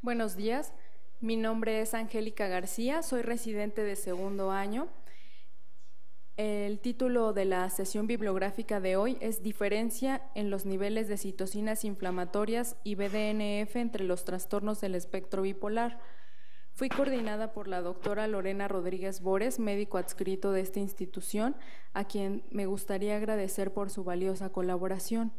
Buenos días, mi nombre es Angélica García, soy residente de segundo año. El título de la sesión bibliográfica de hoy es Diferencia en los niveles de citocinas inflamatorias y BDNF entre los trastornos del espectro bipolar. Fui coordinada por la doctora Lorena Rodríguez Bores, médico adscrito de esta institución, a quien me gustaría agradecer por su valiosa colaboración.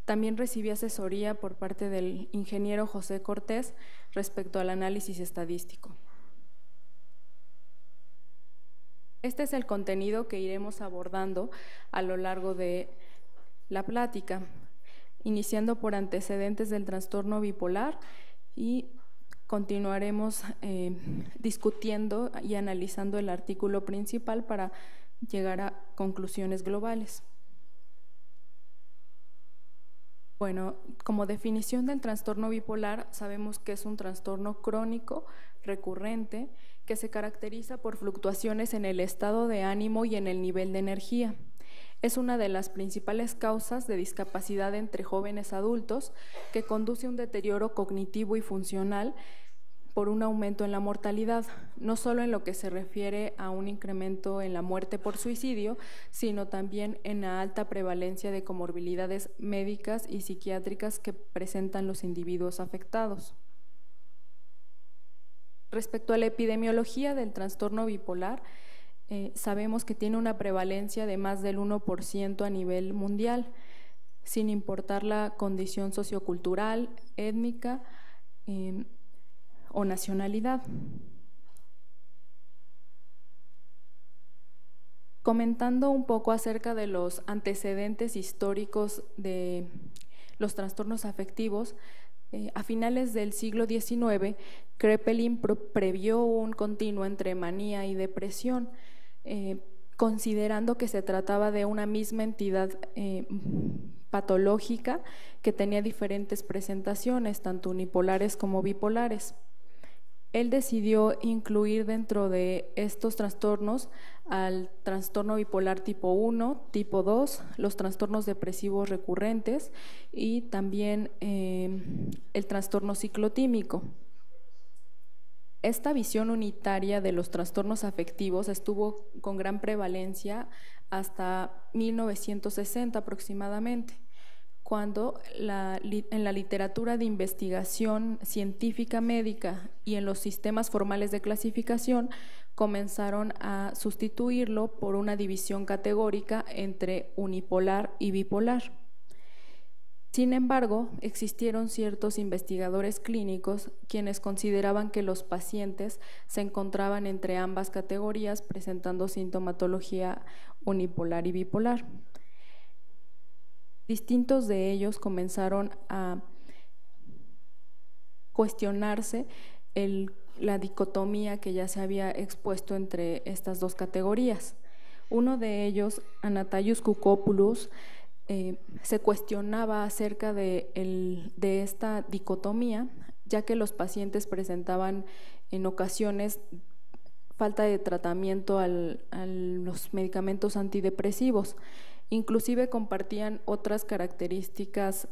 También recibí asesoría por parte del ingeniero José Cortés respecto al análisis estadístico. Este es el contenido que iremos abordando a lo largo de la plática, iniciando por antecedentes del trastorno bipolar y continuaremos discutiendo y analizando el artículo principal para llegar a conclusiones globales. Bueno, como definición del trastorno bipolar, sabemos que es un trastorno crónico, recurrente, que se caracteriza por fluctuaciones en el estado de ánimo y en el nivel de energía. Es una de las principales causas de discapacidad entre jóvenes adultos que conduce a un deterioro cognitivo y funcional por un aumento en la mortalidad, no solo en lo que se refiere a un incremento en la muerte por suicidio, sino también en la alta prevalencia de comorbilidades médicas y psiquiátricas que presentan los individuos afectados. Respecto a la epidemiología del trastorno bipolar, sabemos que tiene una prevalencia de más del 1% a nivel mundial, sin importar la condición sociocultural, étnica, o nacionalidad. Comentando un poco acerca de los antecedentes históricos de los trastornos afectivos, a finales del siglo XIX, Kraepelin previó un continuo entre manía y depresión, considerando que se trataba de una misma entidad patológica que tenía diferentes presentaciones, tanto unipolares como bipolares. Él decidió incluir dentro de estos trastornos al trastorno bipolar tipo 1, tipo 2, los trastornos depresivos recurrentes y también el trastorno ciclotímico. Esta visión unitaria de los trastornos afectivos estuvo con gran prevalencia hasta 1960 aproximadamente, cuando en la literatura de investigación científica médica y en los sistemas formales de clasificación comenzaron a sustituirlo por una división categórica entre unipolar y bipolar. Sin embargo, existieron ciertos investigadores clínicos quienes consideraban que los pacientes se encontraban entre ambas categorías presentando sintomatología unipolar y bipolar. Distintos de ellos comenzaron a cuestionarse la dicotomía que ya se había expuesto entre estas dos categorías. Uno de ellos, Anatolius Koukopoulos, se cuestionaba acerca de esta dicotomía, ya que los pacientes presentaban en ocasiones falta de tratamiento a los medicamentos antidepresivos. Inclusive compartían otras características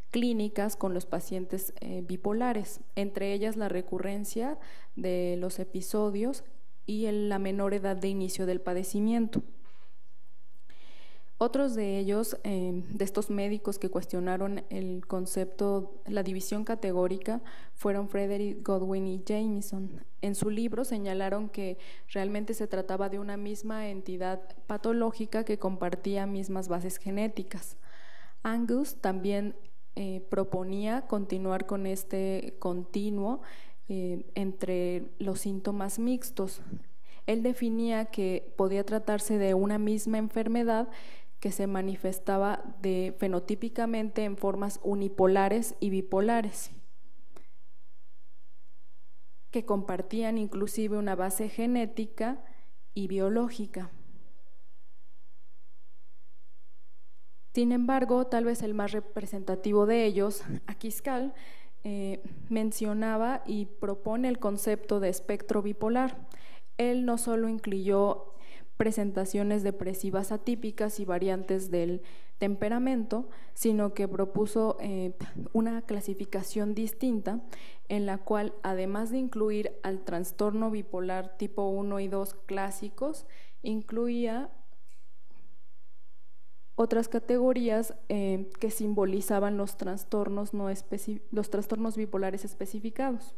clínicas con los pacientes bipolares, entre ellas la recurrencia de los episodios y la menor edad de inicio del padecimiento. Otros de ellos, de estos médicos que cuestionaron el concepto, la división categórica, fueron Frederick Godwin y Jameson. En su libro señalaron que realmente se trataba de una misma entidad patológica que compartía mismas bases genéticas. Angus también proponía continuar con este continuo entre los síntomas mixtos. Él definía que podía tratarse de una misma enfermedad que se manifestaba fenotípicamente en formas unipolares y bipolares, que compartían inclusive una base genética y biológica. Sin embargo, tal vez el más representativo de ellos, Aquiscal, mencionaba y propone el concepto de espectro bipolar. Él no solo incluyó presentaciones depresivas atípicas y variantes del temperamento, sino que propuso una clasificación distinta en la cual, además de incluir al trastorno bipolar tipo 1 y 2 clásicos, incluía otras categorías que simbolizaban los trastornos bipolares especificados.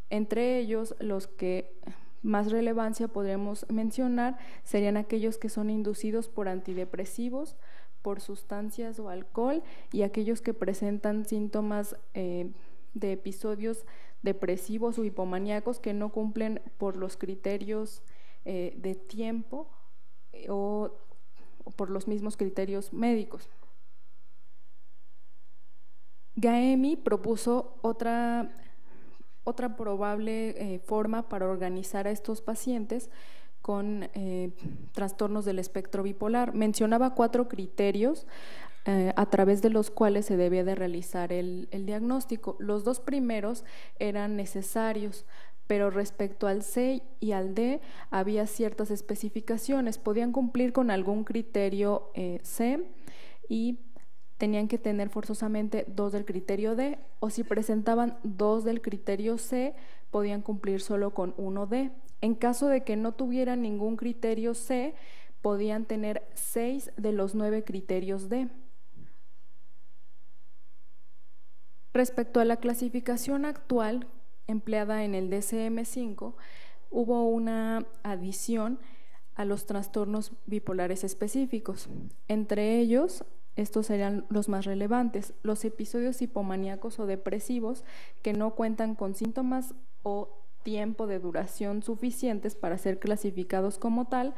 Entre ellos, los que más relevancia podríamos mencionar serían aquellos que son inducidos por antidepresivos, por sustancias o alcohol, y aquellos que presentan síntomas de episodios depresivos o hipomaníacos que no cumplen por los criterios de tiempo o por los mismos criterios médicos. Gaemi propuso otra probable forma para organizar a estos pacientes con trastornos del espectro bipolar. Mencionaba 4 criterios a través de los cuales se debía de realizar el diagnóstico. Los 2 primeros eran necesarios, pero respecto al C y al D había ciertas especificaciones. Podían cumplir con algún criterio C y tenían que tener forzosamente 2 del criterio D, o si presentaban 2 del criterio C, podían cumplir solo con 1 D. En caso de que no tuvieran ningún criterio C, podían tener 6 de los 9 criterios D. Respecto a la clasificación actual empleada en el DSM-5, hubo una adición a los trastornos bipolares específicos. Entre ellos, estos serían los más relevantes: los episodios hipomaníacos o depresivos que no cuentan con síntomas o tiempo de duración suficientes para ser clasificados como tal,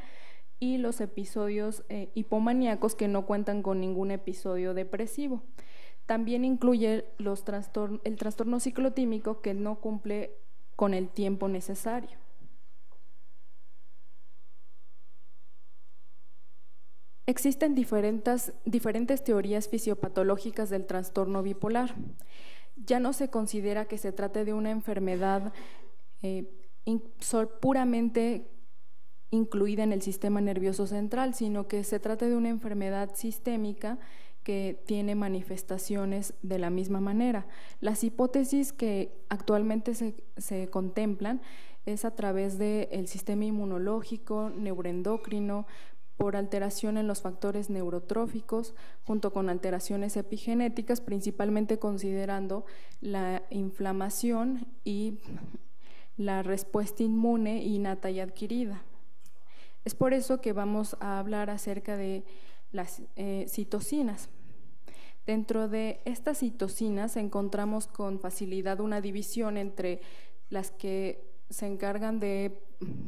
y los episodios hipomaníacos que no cuentan con ningún episodio depresivo. También incluye el trastorno ciclotímico que no cumple con el tiempo necesario. Existen diferentes teorías fisiopatológicas del trastorno bipolar. Ya no se considera que se trate de una enfermedad puramente incluida en el sistema nervioso central, sino que se trata de una enfermedad sistémica que tiene manifestaciones de la misma manera. Las hipótesis que actualmente se contemplan es a través del sistema inmunológico, neuroendocrino, por alteración en los factores neurotróficos, junto con alteraciones epigenéticas, principalmente considerando la inflamación y la respuesta inmune innata y adquirida. Es por eso que vamos a hablar acerca de las citocinas. Dentro de estas citocinas encontramos con facilidad una división entre las que se encargan de,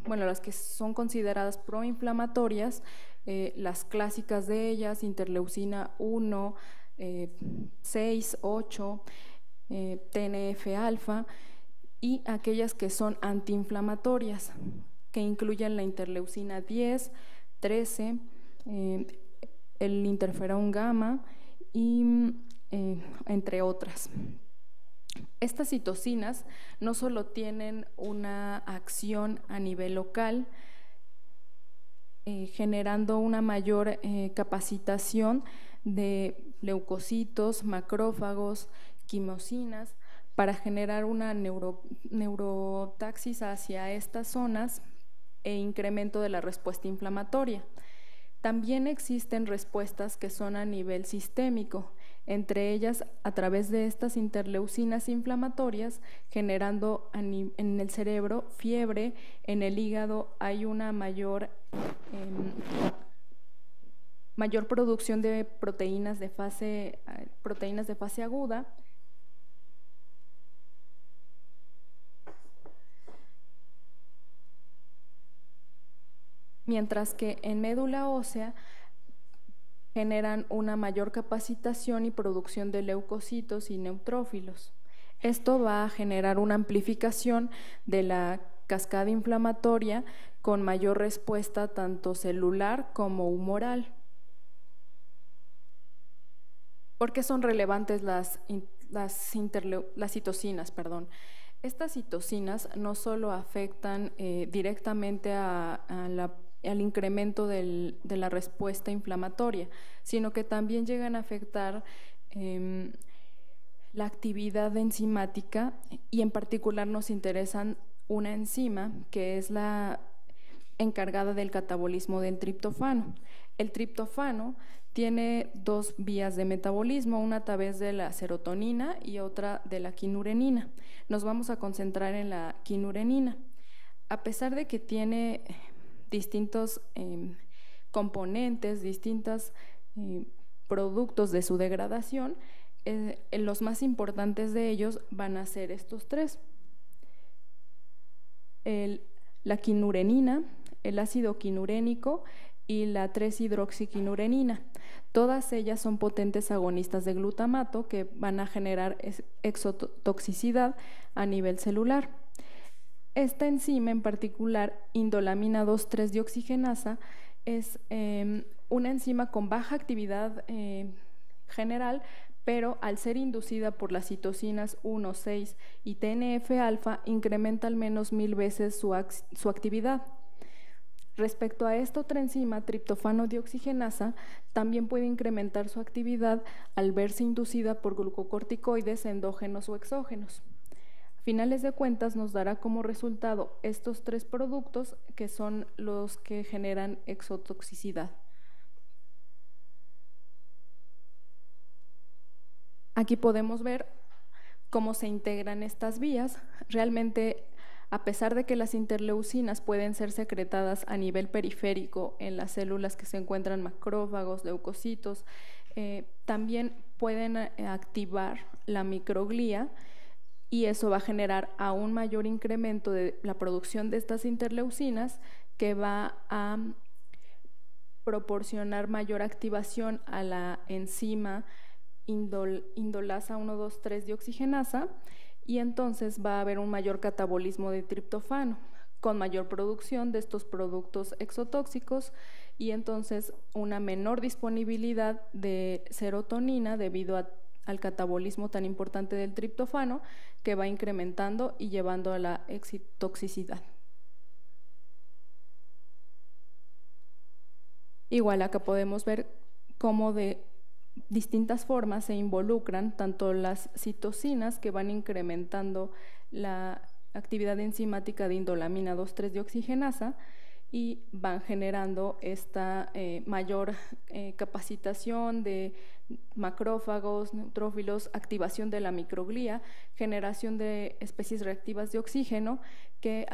las que son consideradas proinflamatorias, las clásicas de ellas, interleucina 1, 6, 8, TNF-alfa, y aquellas que son antiinflamatorias, que incluyen la interleucina 10, 13, el interferón gamma y entre otras. Estas citocinas no solo tienen una acción a nivel local, generando una mayor capacitación de leucocitos, macrófagos, quimosinas, para generar una neurotaxis hacia estas zonas e incremento de la respuesta inflamatoria. También existen respuestas que son a nivel sistémico, entre ellas a través de estas interleucinas inflamatorias, generando en el cerebro fiebre, en el hígado hay una mayor producción de proteínas de fase aguda, mientras que en médula ósea generan una mayor capacitación y producción de leucocitos y neutrófilos. Esto va a generar una amplificación de la cascada inflamatoria con mayor respuesta tanto celular como humoral. ¿Por qué son relevantes las citocinas? Estas citocinas no solo afectan directamente al incremento de la respuesta inflamatoria, sino que también llegan a afectar la actividad enzimática, y en particular nos interesan una enzima que es la encargada del catabolismo del triptofano. El triptofano tiene dos vías de metabolismo, una a través de la serotonina y otra de la quinurenina. Nos vamos a concentrar en la quinurenina. A pesar de que tiene distintos componentes, distintos productos de su degradación, los más importantes de ellos van a ser estos tres: la quinurenina, el ácido quinurénico y la 3-hidroxiquinurenina. Todas ellas son potentes agonistas de glutamato que van a generar exotoxicidad a nivel celular. Esta enzima en particular, indolamina 2,3-dioxigenasa, es una enzima con baja actividad general, pero al ser inducida por las citocinas 1, 6 y TNF-alfa, incrementa al menos 1000 veces su actividad. Respecto a esta otra enzima, triptofano dioxigenasa, también puede incrementar su actividad al verse inducida por glucocorticoides endógenos o exógenos. A finales de cuentas, nos dará como resultado estos tres productos que son los que generan exotoxicidad. Aquí podemos ver cómo se integran estas vías. Realmente, a pesar de que las interleucinas pueden ser secretadas a nivel periférico en las células que se encuentran macrófagos, leucocitos, también pueden activar la microglía, y eso va a generar aún mayor incremento de la producción de estas interleucinas, que va a proporcionar mayor activación a la enzima indolasa 1,2,3-dioxigenasa, y entonces va a haber un mayor catabolismo de triptofano, con mayor producción de estos productos exotóxicos, y entonces una menor disponibilidad de serotonina debido al catabolismo tan importante del triptofano, que va incrementando y llevando a la excitoxicidad. Igual acá podemos ver cómo de distintas formas se involucran tanto las citocinas, que van incrementando la actividad enzimática de indolamina 2,3-dioxigenasa y van generando esta mayor capacitación de macrófagos, neutrófilos, activación de la microglía, generación de especies reactivas de oxígeno que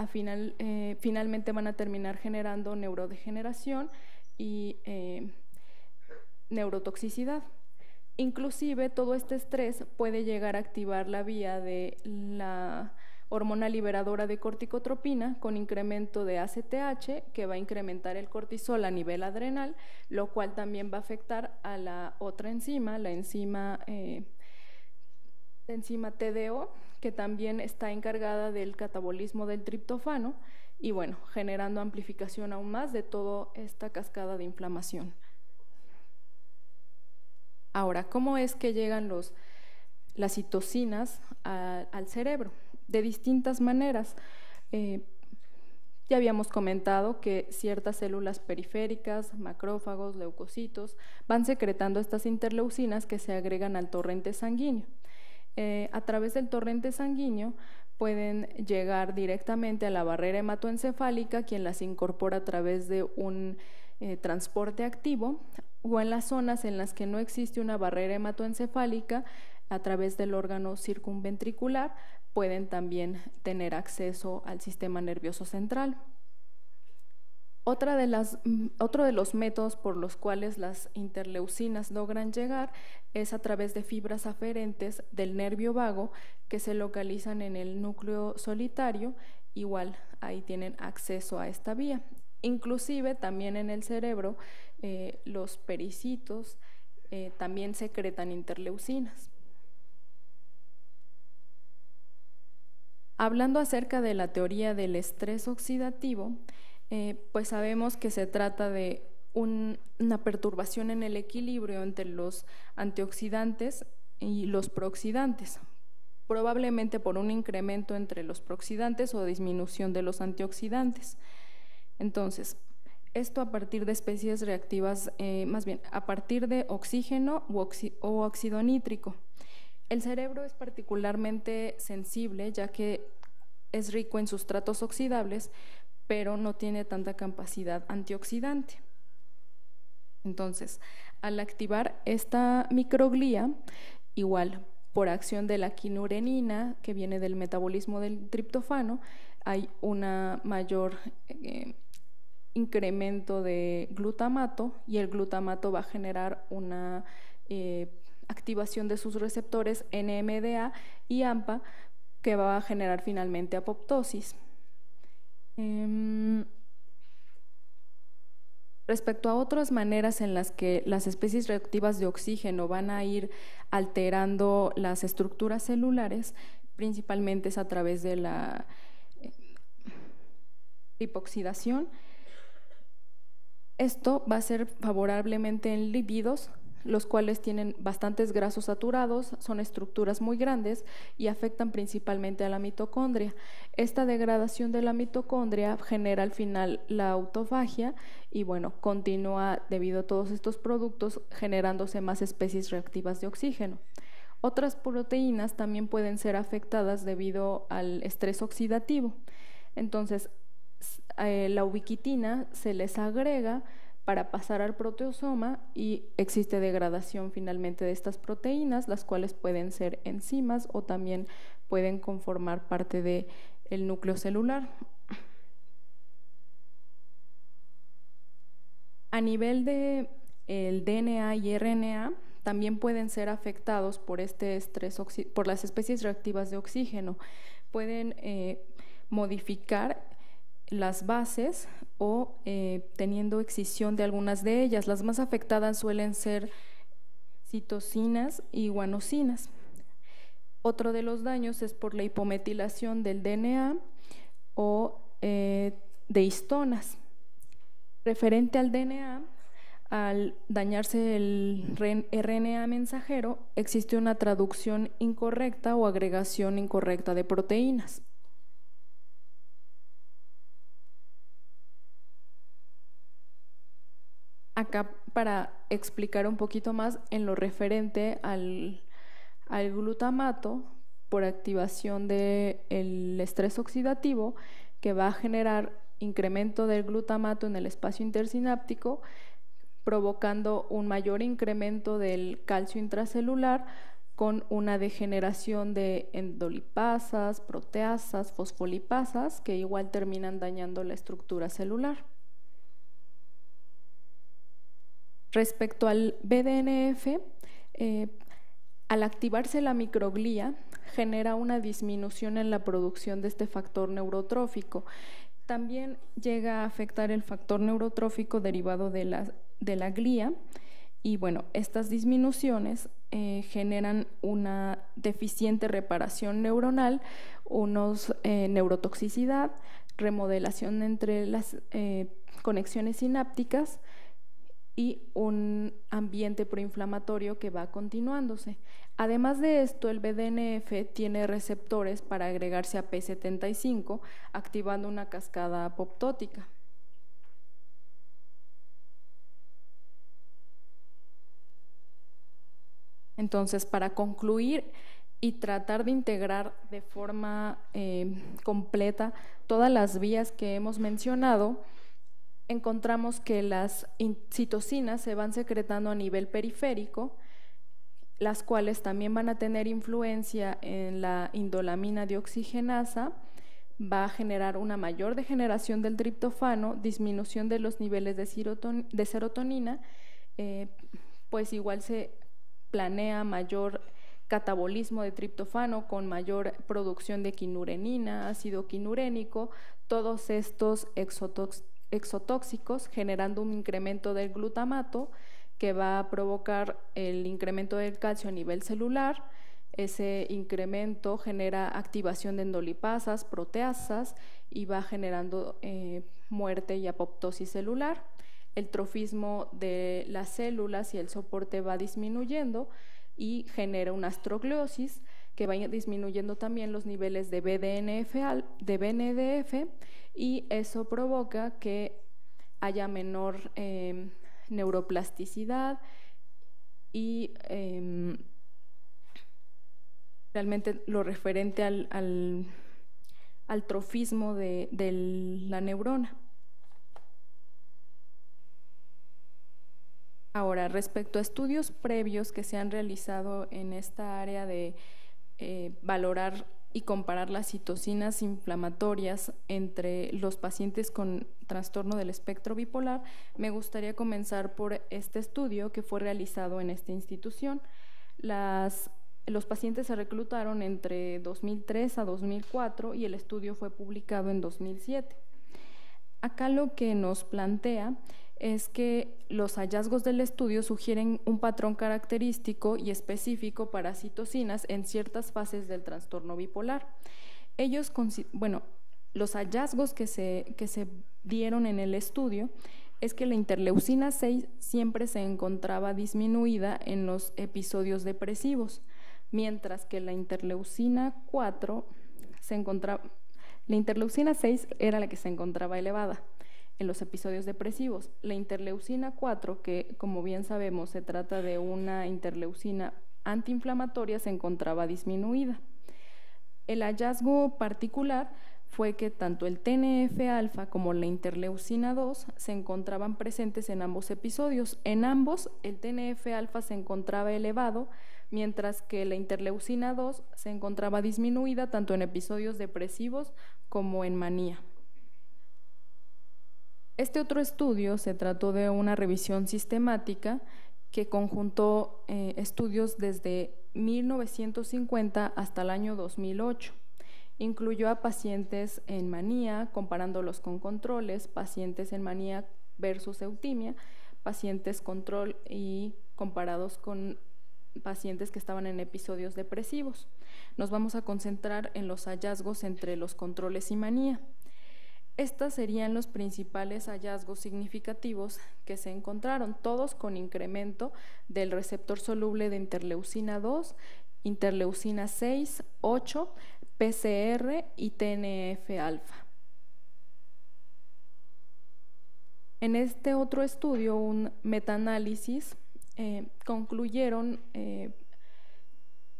finalmente van a terminar generando neurodegeneración y neurotoxicidad. Inclusive todo este estrés puede llegar a activar la vía de la hormona liberadora de corticotropina con incremento de ACTH, que va a incrementar el cortisol a nivel adrenal, lo cual también va a afectar a la otra enzima, la enzima TDO, que también está encargada del catabolismo del triptofano y bueno, generando amplificación aún más de toda esta cascada de inflamación. Ahora, ¿cómo es que llegan las citocinas al cerebro? De distintas maneras. Ya habíamos comentado que ciertas células periféricas, macrófagos, leucocitos, van secretando estas interleucinas que se agregan al torrente sanguíneo. A través del torrente sanguíneo pueden llegar directamente a la barrera hematoencefálica, quien las incorpora a través de un transporte activo, o en las zonas en las que no existe una barrera hematoencefálica, a través del órgano circunventricular, pueden también tener acceso al sistema nervioso central. Otro de los métodos por los cuales las interleucinas logran llegar es a través de fibras aferentes del nervio vago que se localizan en el núcleo solitario. Igual ahí tienen acceso a esta vía. Inclusive también en el cerebro los pericitos también secretan interleucinas. Hablando acerca de la teoría del estrés oxidativo, pues sabemos que se trata de una perturbación en el equilibrio entre los antioxidantes y los prooxidantes, probablemente por un incremento entre los prooxidantes o disminución de los antioxidantes. Entonces, esto a partir de especies reactivas, más bien a partir de oxígeno o óxido nítrico. El cerebro es particularmente sensible ya que es rico en sustratos oxidables, pero no tiene tanta capacidad antioxidante. Entonces, al activar esta microglía, igual por acción de la quinurenina, que viene del metabolismo del triptofano, hay una mayor incremento de glutamato y el glutamato va a generar una activación de sus receptores NMDA y AMPA que va a generar finalmente apoptosis. Respecto a otras maneras en las que las especies reactivas de oxígeno van a ir alterando las estructuras celulares, principalmente es a través de la lipoxidación. Esto va a ser favorablemente en lípidos, los cuales tienen bastantes grasos saturados, son estructuras muy grandes y afectan principalmente a la mitocondria. Esta degradación de la mitocondria genera al final la autofagia y bueno, continúa debido a todos estos productos generándose más especies reactivas de oxígeno. Otras proteínas también pueden ser afectadas debido al estrés oxidativo. Entonces, la ubiquitina se les agrega para pasar al proteosoma y existe degradación finalmente de estas proteínas, las cuales pueden ser enzimas o también pueden conformar parte del núcleo celular. A nivel de el DNA y RNA también pueden ser afectados por este estrés, por las especies reactivas de oxígeno. Pueden modificar las bases o teniendo excisión de algunas de ellas. Las más afectadas suelen ser citosinas y guanosinas. Otro de los daños es por la hipometilación del DNA o de histonas. Referente al DNA, al dañarse el RNA mensajero, existe una traducción incorrecta o agregación incorrecta de proteínas. Acá para explicar un poquito más en lo referente al glutamato por activación del estrés oxidativo que va a generar incremento del glutamato en el espacio intersináptico, provocando un mayor incremento del calcio intracelular con una degeneración de endolipasas, proteasas, fosfolipasas que igual terminan dañando la estructura celular. Respecto al BDNF, al activarse la microglía, genera una disminución en la producción de este factor neurotrófico. También llega a afectar el factor neurotrófico derivado de la glía y bueno, estas disminuciones generan una deficiente reparación neuronal, neurotoxicidad, remodelación entre las conexiones sinápticas y un ambiente proinflamatorio que va continuándose. Además de esto, el BDNF tiene receptores para agregarse a P75, activando una cascada apoptótica. Entonces, para concluir y tratar de integrar de forma completa todas las vías que hemos mencionado, encontramos que las citocinas se van secretando a nivel periférico, las cuales también van a tener influencia en la indolamina dioxigenasa, va a generar una mayor degeneración del triptofano, disminución de los niveles de serotonina, pues igual se planea mayor catabolismo de triptofano con mayor producción de quinurenina, ácido quinurénico, todos estos exotóxicos generando un incremento del glutamato que va a provocar el incremento del calcio a nivel celular. Ese incremento genera activación de endolipasas, proteasas y va generando muerte y apoptosis celular. el trofismo de las células y el soporte va disminuyendo y genera una astrogleosis que va disminuyendo también los niveles de BNDF y eso provoca que haya menor neuroplasticidad y realmente lo referente al trofismo de la neurona. Ahora, respecto a estudios previos que se han realizado en esta área de valorar y comparar las citocinas inflamatorias entre los pacientes con trastorno del espectro bipolar, me gustaría comenzar por este estudio que fue realizado en esta institución. Los pacientes se reclutaron entre 2003 a 2004 y el estudio fue publicado en 2007. Acá lo que nos plantea es que los hallazgos del estudio sugieren un patrón característico y específico para citocinas en ciertas fases del trastorno bipolar. Los hallazgos que se dieron en el estudio es que la interleucina 6 siempre se encontraba disminuida en los episodios depresivos, mientras que la interleucina 4 la interleucina 6 era la que se encontraba elevada en los episodios depresivos. La interleucina 4, que como bien sabemos se trata de una interleucina antiinflamatoria, se encontraba disminuida. El hallazgo particular fue que tanto el TNF-alfa como la interleucina 2 se encontraban presentes en ambos episodios. En ambos, el TNF-alfa se encontraba elevado, mientras que la interleucina 2 se encontraba disminuida tanto en episodios depresivos como en manía. Este otro estudio se trató de una revisión sistemática que conjuntó estudios desde 1950 hasta el año 2008. Incluyó a pacientes en manía, comparándolos con controles, pacientes en manía versus eutimia, pacientes control y comparados con pacientes que estaban en episodios depresivos. Nos vamos a concentrar en los hallazgos entre los controles y manía. Estos serían los principales hallazgos significativos que se encontraron, todos con incremento del receptor soluble de interleucina 2, interleucina 6, 8, PCR y TNF-alfa. En este otro estudio, un metaanálisis, concluyeron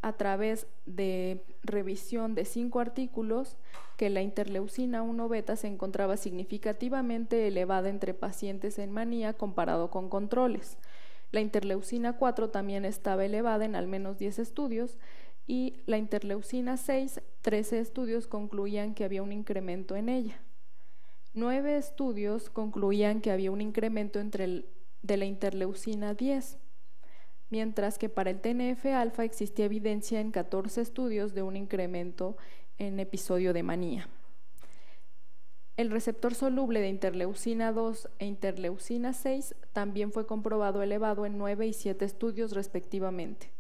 a través de revisión de 5 artículos que la interleucina 1 beta se encontraba significativamente elevada entre pacientes en manía comparado con controles. La interleucina 4 también estaba elevada en al menos 10 estudios y la interleucina 6, 13 estudios concluían que había un incremento en ella. 9 estudios concluían que había un incremento de la interleucina 10. Mientras que para el TNF-alfa existía evidencia en 14 estudios de un incremento en episodio de manía. El receptor soluble de interleucina 2 e interleucina 6 también fue comprobado elevado en 9 y 7 estudios respectivamente.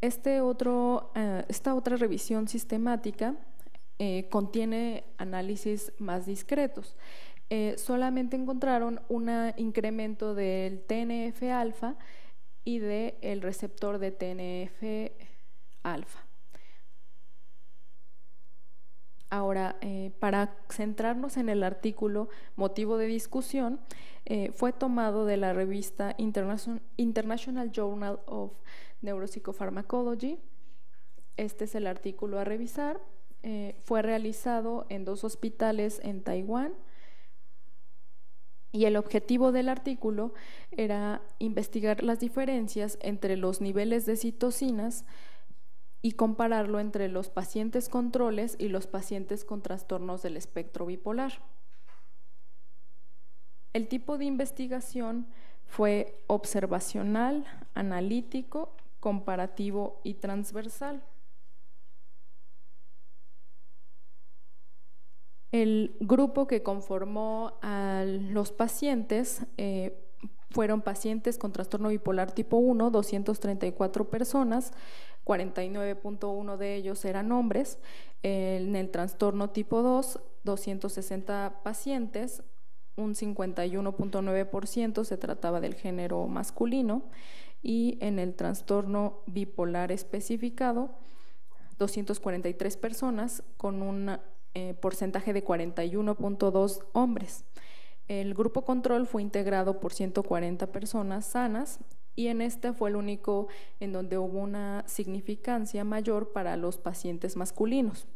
Esta otra revisión sistemática contiene análisis más discretos. Solamente encontraron un incremento del TNF-alfa y del receptor de TNF-alfa. Ahora, para centrarnos en el artículo motivo de discusión, fue tomado de la revista International Journal of Neuropsychopharmacology. Este es el artículo a revisar. Fue realizado en 2 hospitales en Taiwán. Y el objetivo del artículo era investigar las diferencias entre los niveles de citocinas y compararlo entre los pacientes controles y los pacientes con trastornos del espectro bipolar. El tipo de investigación fue observacional, analítico, comparativo y transversal. El grupo que conformó a los pacientes fueron pacientes con trastorno bipolar tipo 1, 234 personas, 49.1 de ellos eran hombres. En el trastorno tipo 2, 260 pacientes, un 51.9% se trataba del género masculino, y en el trastorno bipolar especificado, 243 personas con un porcentaje de 41.2 hombres. El grupo control fue integrado por 140 personas sanas, y en este fue el único en donde hubo una significancia mayor para los pacientes masculinos.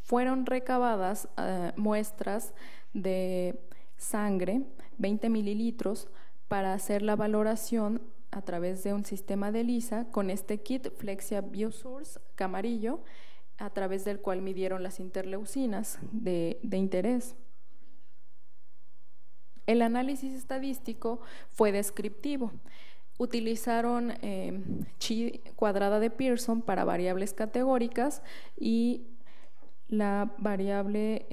Fueron recabadas muestras de sangre, 20 mililitros, para hacer la valoración a través de un sistema de ELISA con este kit Flexia Biosource Camarillo, a través del cual midieron las interleucinas de interés. El análisis estadístico fue descriptivo. Utilizaron chi cuadrada de Pearson para variables categóricas y la variable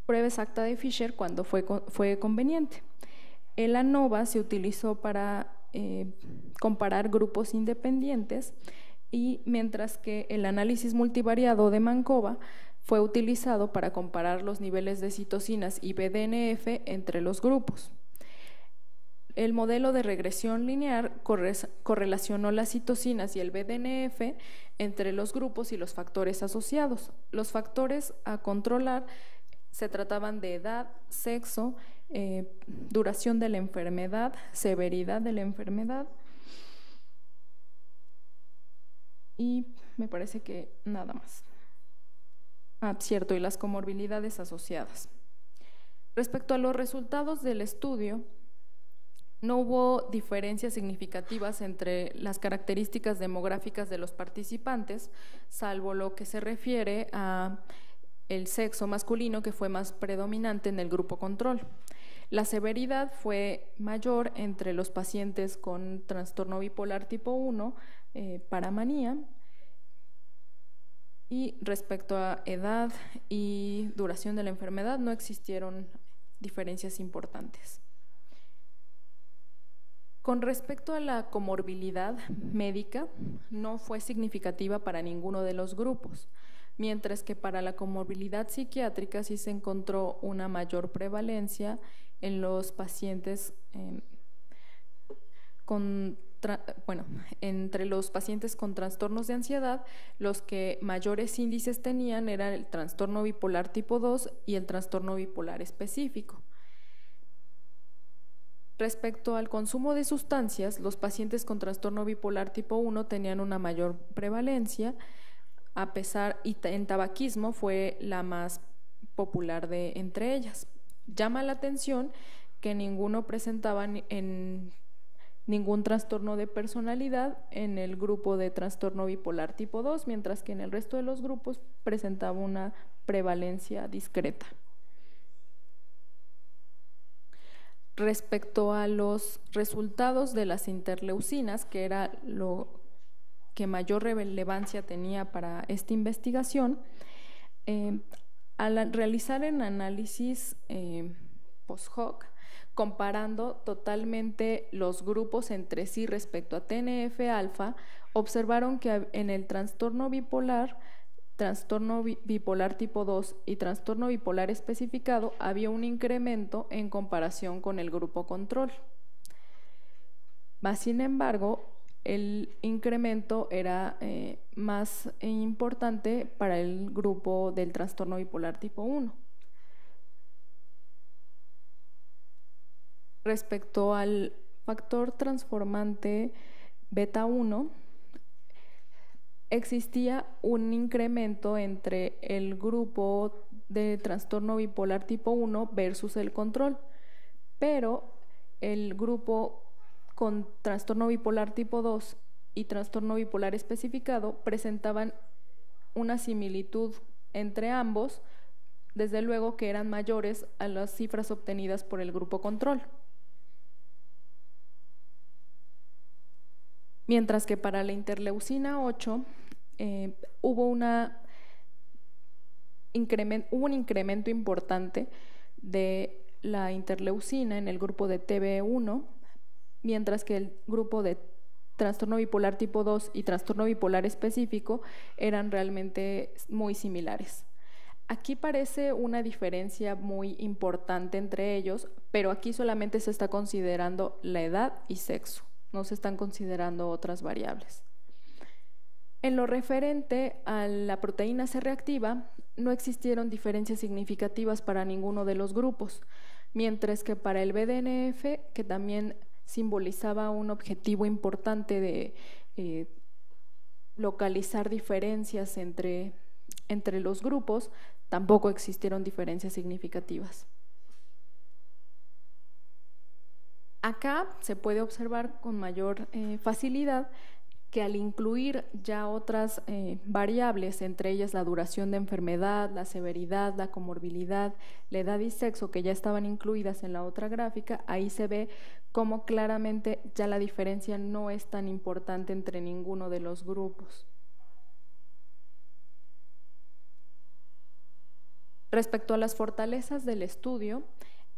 prueba exacta de Fisher cuando fue conveniente. El ANOVA se utilizó para comparar grupos independientes, y mientras que el análisis multivariado de Mankova fue utilizado para comparar los niveles de citocinas y BDNF entre los grupos. El modelo de regresión lineal correlacionó las citocinas y el BDNF entre los grupos y los factores asociados. Los factores a controlar se trataban de edad, sexo, duración de la enfermedad, severidad de la enfermedad, y me parece que nada más. Cierto, y las comorbilidades asociadas. Respecto a los resultados del estudio, no hubo diferencias significativas entre las características demográficas de los participantes, salvo lo que se refiere a el sexo masculino, que fue más predominante en el grupo control. La severidad fue mayor entre los pacientes con trastorno bipolar tipo 1, paramanía, y respecto a edad y duración de la enfermedad no existieron diferencias importantes. Con respecto a la comorbilidad médica, no fue significativa para ninguno de los grupos, mientras que para la comorbilidad psiquiátrica sí se encontró una mayor prevalencia en los pacientes entre los pacientes con trastornos de ansiedad. Los que mayores índices tenían eran el trastorno bipolar tipo 2 y el trastorno bipolar específico. Respecto al consumo de sustancias, los pacientes con trastorno bipolar tipo 1 tenían una mayor prevalencia, y en tabaquismo fue la más popular entre ellas. Llama la atención que ninguno presentaba ningún trastorno de personalidad en el grupo de trastorno bipolar tipo 2, mientras que en el resto de los grupos presentaba una prevalencia discreta. Respecto a los resultados de las interleucinas, que era lo que mayor relevancia tenía para esta investigación, al realizar el análisis post-hoc, comparando totalmente los grupos entre sí respecto a TNF-alfa, observaron que en el trastorno bipolar tipo 2 y trastorno bipolar especificado había un incremento en comparación con el grupo control. Sin embargo, el incremento era más importante para el grupo del trastorno bipolar tipo 1. Respecto al factor transformante beta 1, existía un incremento entre el grupo de trastorno bipolar tipo 1 versus el control, pero el grupo con trastorno bipolar tipo 2 y trastorno bipolar especificado presentaban una similitud entre ambos, desde luego que eran mayores a las cifras obtenidas por el grupo control. Mientras que para la interleucina 8 hubo un incremento importante de la interleucina en el grupo de TB1 mientras que el grupo de trastorno bipolar tipo 2 y trastorno bipolar específico eran realmente muy similares. Aquí parece una diferencia muy importante entre ellos, pero aquí solamente se está considerando la edad y sexo, no se están considerando otras variables. En lo referente a la proteína C reactiva, no existieron diferencias significativas para ninguno de los grupos, mientras que para el BDNF, que también simbolizaba un objetivo importante de localizar diferencias entre los grupos, tampoco existieron diferencias significativas. Acá se puede observar con mayor facilidad que al incluir ya otras variables, entre ellas la duración de enfermedad, la severidad, la comorbilidad, la edad y sexo, que ya estaban incluidas en la otra gráfica, ahí se ve cómo claramente ya la diferencia no es tan importante entre ninguno de los grupos. Respecto a las fortalezas del estudio,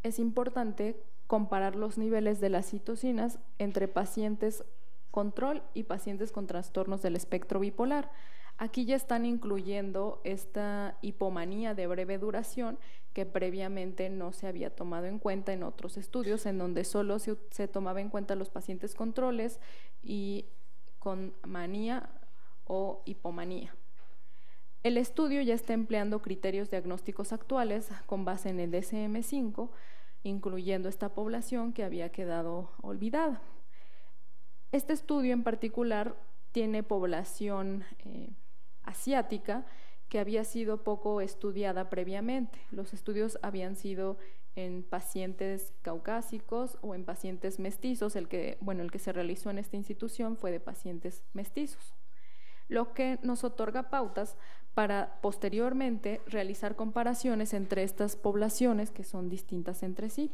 es importante comparar los niveles de las citocinas entre pacientes control y pacientes con trastornos del espectro bipolar. Aquí ya están incluyendo esta hipomanía de breve duración que previamente no se había tomado en cuenta en otros estudios, en donde solo se tomaba en cuenta los pacientes controles y con manía o hipomanía. El estudio ya está empleando criterios diagnósticos actuales con base en el DSM-5, incluyendo esta población que había quedado olvidada. Este estudio en particular tiene población asiática que había sido poco estudiada previamente. Los estudios habían sido en pacientes caucásicos o en pacientes mestizos. El que se realizó en esta institución fue de pacientes mestizos, lo que nos otorga pautas para posteriormente realizar comparaciones entre estas poblaciones que son distintas entre sí.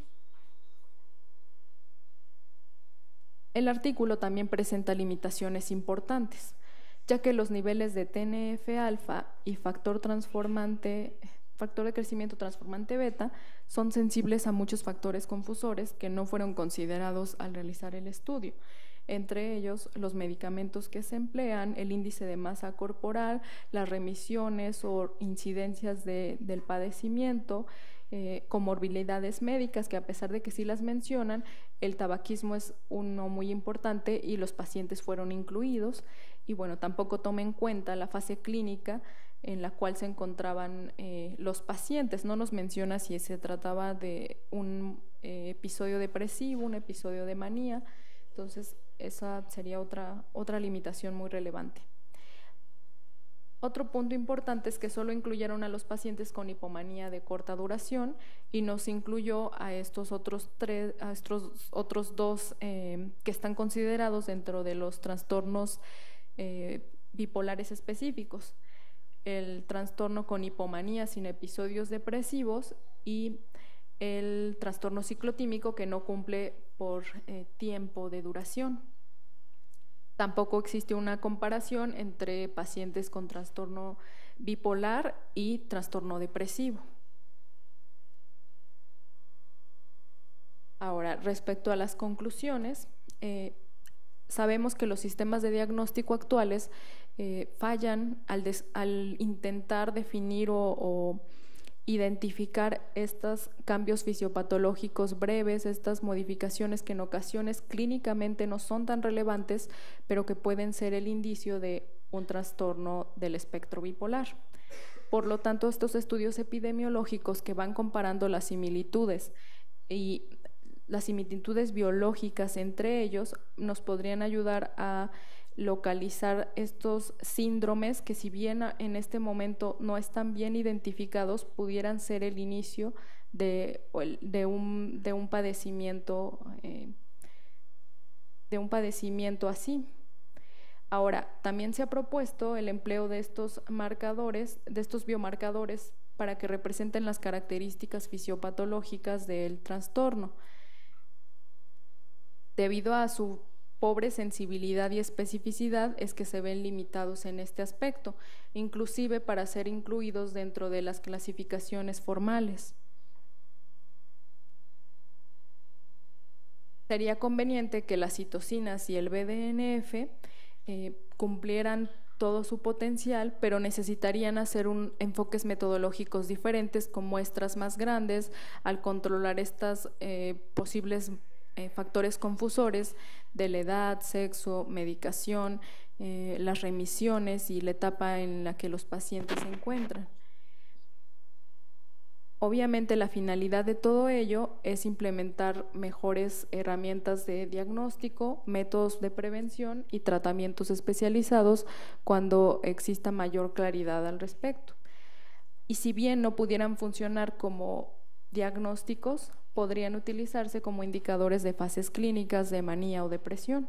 El artículo también presenta limitaciones importantes, ya que los niveles de TNF-alfa y factor de crecimiento transformante beta son sensibles a muchos factores confusores que no fueron considerados al realizar el estudio, entre ellos los medicamentos que se emplean, el índice de masa corporal, las remisiones o incidencias del padecimiento, comorbilidades médicas, que a pesar de que sí las mencionan, el tabaquismo es uno muy importante y los pacientes fueron incluidos, y bueno, tampoco toma en cuenta la fase clínica en la cual se encontraban los pacientes. No nos menciona si se trataba de un episodio depresivo, un episodio de manía. Entonces esa sería otra limitación muy relevante. Otro punto importante es que solo incluyeron a los pacientes con hipomanía de corta duración y no se incluyó a estos otros dos que están considerados dentro de los trastornos bipolares específicos: el trastorno con hipomanía sin episodios depresivos y el trastorno ciclotímico que no cumple por tiempo de duración. Tampoco existe una comparación entre pacientes con trastorno bipolar y trastorno depresivo. Ahora, respecto a las conclusiones, sabemos que los sistemas de diagnóstico actuales fallan al intentar definir o identificar estos cambios fisiopatológicos breves, estas modificaciones que en ocasiones clínicamente no son tan relevantes, pero que pueden ser el indicio de un trastorno del espectro bipolar. Por lo tanto, estos estudios epidemiológicos que van comparando las similitudes y las similitudes biológicas entre ellos nos podrían ayudar a localizar estos síndromes que, si bien en este momento no están bien identificados, pudieran ser el inicio de un padecimiento así. Ahora, también se ha propuesto el empleo de estos marcadores, de estos biomarcadores, para que representen las características fisiopatológicas del trastorno. Debido a su pobre sensibilidad y especificidad es que se ven limitados en este aspecto, inclusive para ser incluidos dentro de las clasificaciones formales. sería conveniente que las citocinas y el BDNF cumplieran todo su potencial, pero necesitarían hacer enfoques metodológicos diferentes con muestras más grandes al controlar estas posibles factores confusores de la edad, sexo, medicación, las remisiones y la etapa en la que los pacientes se encuentran. Obviamente la finalidad de todo ello es implementar mejores herramientas de diagnóstico, métodos de prevención y tratamientos especializados cuando exista mayor claridad al respecto. Y si bien no pudieran funcionar como diagnósticos, podrían utilizarse como indicadores de fases clínicas de manía o depresión.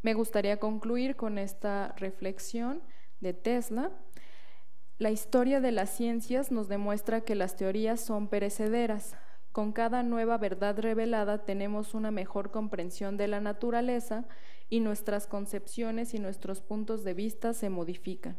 Me gustaría concluir con esta reflexión de Tesla. La historia de las ciencias nos demuestra que las teorías son perecederas. Con cada nueva verdad revelada tenemos una mejor comprensión de la naturaleza y nuestras concepciones y nuestros puntos de vista se modifican.